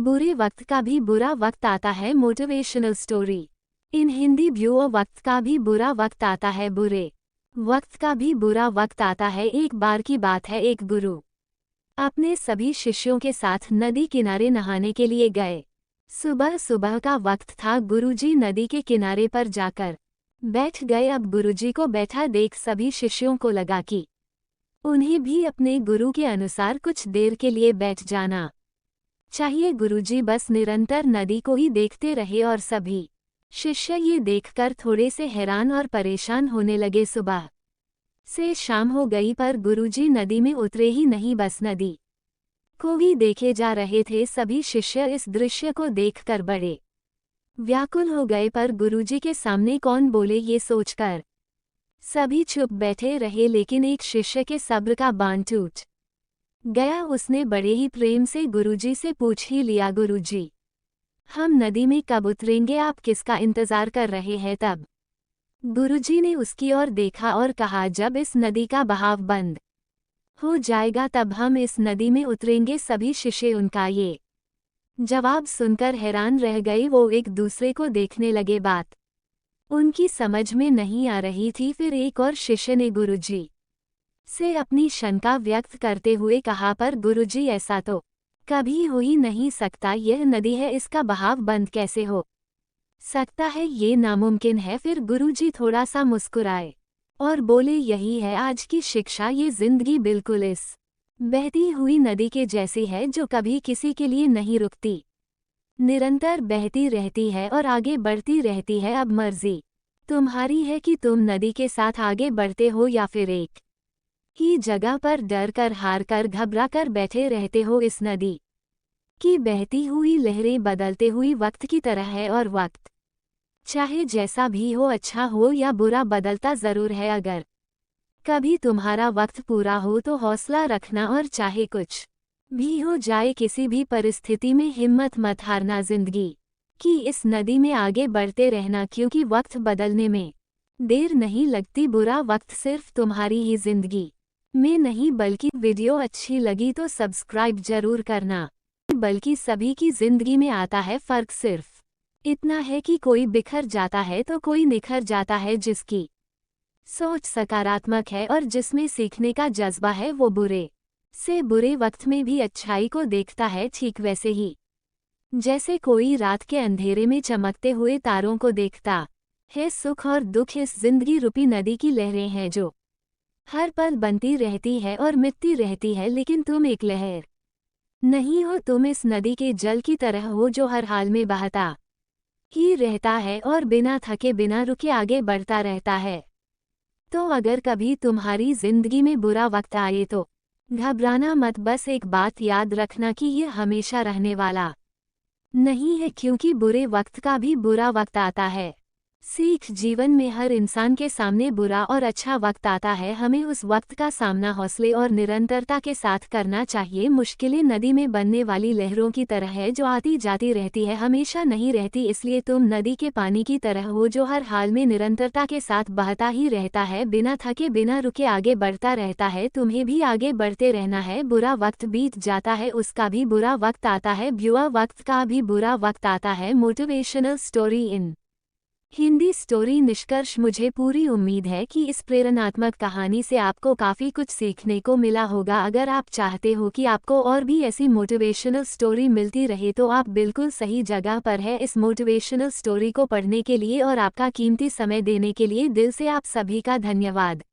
बुरे वक्त का भी बुरा वक्त आता है मोटिवेशनल स्टोरी। इन हिंदी व्यूअर वक्त का भी बुरा वक्त आता है, बुरे वक्त का भी बुरा वक्त आता है। एक बार की बात है, एक गुरु अपने सभी शिष्यों के साथ नदी किनारे नहाने के लिए गए। सुबह सुबह का वक्त था। गुरुजी नदी के किनारे पर जाकर बैठ गए। अब गुरुजी को बैठा देख सभी शिष्यों को लगा कि उन्हें भी अपने गुरु के अनुसार कुछ देर के लिए बैठ जाना चाहिए। गुरुजी बस निरंतर नदी को ही देखते रहे और सभी शिष्य ये देखकर थोड़े से हैरान और परेशान होने लगे। सुबह से शाम हो गई पर गुरुजी नदी में उतरे ही नहीं, बस नदी को ही देखे जा रहे थे। सभी शिष्य इस दृश्य को देखकर बड़े व्याकुल हो गए, पर गुरुजी के सामने कौन बोले ये सोचकर सभी चुप बैठे रहे। लेकिन एक शिष्य के सब्र का बांध टूट गया। उसने बड़े ही प्रेम से गुरुजी से पूछ ही लिया, गुरुजी हम नदी में कब उतरेंगे, आप किसका इंतजार कर रहे हैं? तब गुरुजी ने उसकी ओर देखा और कहा, जब इस नदी का बहाव बंद हो जाएगा तब हम इस नदी में उतरेंगे। सभी शिष्य उनका ये जवाब सुनकर हैरान रह गए। वो एक दूसरे को देखने लगे, बात उनकी समझ में नहीं आ रही थी। फिर एक और शिष्य ने गुरुजी से अपनी शंका व्यक्त करते हुए कहा, पर गुरुजी ऐसा तो कभी हो ही नहीं सकता। यह नदी है, इसका बहाव बंद कैसे हो सकता है? ये नामुमकिन है। फिर गुरुजी थोड़ा सा मुस्कुराए और बोले, यही है आज की शिक्षा। ये जिंदगी बिल्कुल इस बहती हुई नदी के जैसी है जो कभी किसी के लिए नहीं रुकती, निरंतर बहती रहती है और आगे बढ़ती रहती है। अब मर्जी तुम्हारी है कि तुम नदी के साथ आगे बढ़ते हो या फिर एक ही जगह पर डर कर, हार कर, घबरा कर बैठे रहते हो। इस नदी की बहती हुई लहरें बदलते हुई वक्त की तरह है और वक्त चाहे जैसा भी हो, अच्छा हो या बुरा, बदलता जरूर है। अगर कभी तुम्हारा वक्त पूरा हो तो हौसला रखना और चाहे कुछ भी हो जाए, किसी भी परिस्थिति में हिम्मत मत हारना। जिंदगी की इस नदी में आगे बढ़ते रहना, क्योंकि वक्त बदलने में देर नहीं लगती। बुरा वक्त सिर्फ तुम्हारी ही जिंदगी में नहीं बल्कि वीडियो अच्छी लगी तो सब्सक्राइब जरूर करना। बल्कि सभी की जिंदगी में आता है। फर्क सिर्फ इतना है कि कोई बिखर जाता है तो कोई निखर जाता है। जिसकी सोच सकारात्मक है और जिसमें सीखने का जज्बा है, वो बुरे से बुरे वक्त में भी अच्छाई को देखता है। ठीक वैसे ही जैसे कोई रात के अंधेरे में चमकते हुए तारों को देखता है। सुख और दुख इस जिंदगी रूपी नदी की लहरें हैं जो हर पल बनती रहती है और मिटती रहती है। लेकिन तुम एक लहर नहीं हो, तुम इस नदी के जल की तरह हो जो हर हाल में बहता ही रहता है और बिना थके बिना रुके आगे बढ़ता रहता है। तो अगर कभी तुम्हारी जिंदगी में बुरा वक्त आए तो घबराना मत। बस एक बात याद रखना कि यह हमेशा रहने वाला नहीं है, क्योंकि बुरे वक्त का भी बुरा वक्त आता है। सीख, जीवन में हर इंसान के सामने बुरा और अच्छा वक्त आता है। हमें उस वक्त का सामना हौसले और निरंतरता के साथ करना चाहिए। मुश्किलें नदी में बनने वाली लहरों की तरह है जो आती जाती रहती है, हमेशा नहीं रहती। इसलिए तुम नदी के पानी की तरह हो जो हर हाल में निरंतरता के साथ बहता ही रहता है, बिना थके बिना रुके आगे बढ़ता रहता है। तुम्हें भी आगे बढ़ते रहना है। बुरा वक्त बीत जाता है, उसका भी बुरा वक्त आता है। बुरा वक्त का भी बुरा वक्त आता है। Motivational story in Hindi story. निष्कर्ष, मुझे पूरी उम्मीद है कि इस प्रेरणात्मक कहानी से आपको काफ़ी कुछ सीखने को मिला होगा। अगर आप चाहते हो कि आपको और भी ऐसी मोटिवेशनल स्टोरी मिलती रहे तो आप बिल्कुल सही जगह पर है इस मोटिवेशनल स्टोरी को पढ़ने के लिए और आपका कीमती समय देने के लिए दिल से आप सभी का धन्यवाद।